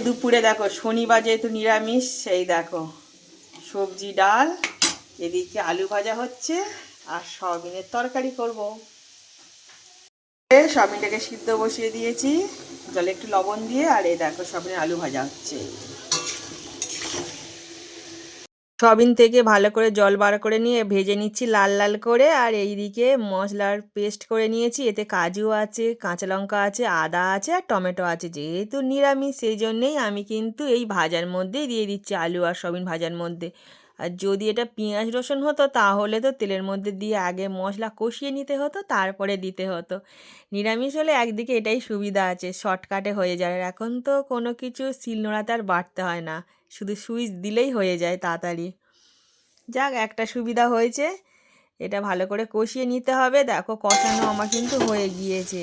দুপুরে দেখো শনিবার যেহেতু নিরামিষ, সেই দেখো সবজি ডাল, এদিকে আলু ভাজা হচ্ছে আর সয়াবিনের তরকারি করব। সয়াবিনটাকে সিদ্ধ বসিয়ে দিয়েছি জলে একটু লবণ দিয়ে, আর এই দেখো সয়াবিনের আলু ভাজা হচ্ছে। সয়াবিন থেকে ভালো করে জল বার করে নিয়ে ভেজে নিচ্ছি লাল লাল করে। আর এইদিকে মশলার পেস্ট করে নিয়েছি, এতে কাজু আছে, কাঁচা লঙ্কা আছে, আদা আছে আর টমেটো আছে। যেহেতু নিরামিষ সেই জন্যেই আমি কিন্তু এই ভাজার মধ্যেই দিয়ে দিচ্ছি, আলু আর সয়াবিন ভাজার মধ্যে। আর যদি এটা পেঁয়াজ রসুন হতো তাহলে তো তেলের মধ্যে দিয়ে আগে মশলা কষিয়ে নিতে হতো, তারপরে দিতে হতো। নিরামিষ হলে একদিকে এটাই সুবিধা আছে, শর্টকাটে হয়ে যায়। আর এখন তো কোনো কিছু শিলনোড়াতে আর বাটতে হয় না, শুধু সুইচ দিলেই হয়ে যায় তাড়াতাড়ি। যাক, একটা সুবিধা হয়েছে। এটা ভালো করে কষিয়ে নিতে হবে। দেখো কষানো আমার কিন্তু হয়ে গিয়েছে।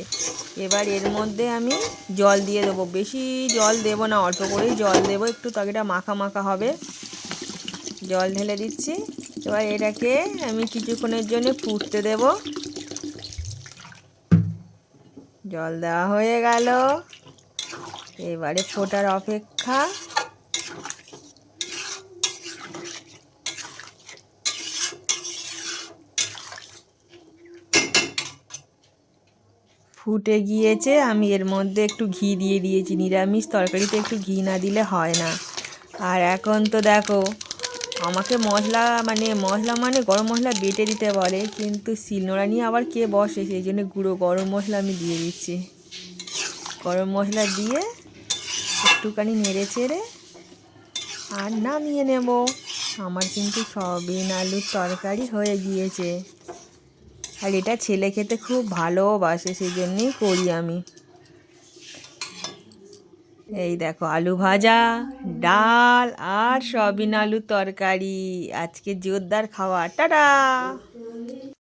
এবার এর মধ্যে আমি জল দিয়ে দেবো, বেশি জল দেবো না, অল্প করেই জল দেবো, একটু তরকারিটা মাখা মাখা হবে। জল ঢেলে দিচ্ছি। এবার এটাকে আমি কিছুক্ষণের জন্য ফুটতে দেব। জল দেওয়া হয়ে গেল, এবারে ফোটার অপেক্ষা। ফুটে গিয়েছে, আমি এর মধ্যে একটু ঘি দিয়ে দিয়েছি। নিরামিষ তরকারিতে একটু ঘি না দিলে হয় না। আর এখন তো দেখো আমাকে মশলা মানে গরম মশলা বেটে দিতে বলে, কিন্তু শিলনোড়া নিয়ে আবার কে বসে, সেই জন্য গুঁড়ো গরম মশলা আমি দিয়ে দিচ্ছি। গরম মশলা দিয়ে একটুখানি নেড়ে চেড়ে আর নামিয়ে নেব। আমার কিন্তু সয়াবিন আলুর তরকারি হয়ে গিয়েছে। আর এটা ছেলে খেতে খুব ভালোবাসে, সেই জন্যেই করি আমি। এই দেখো আলু ভাজা, ডাল আর সয়াবিন আলুর তরকারি, আজকে জোরদার খাওয়া। টাটা।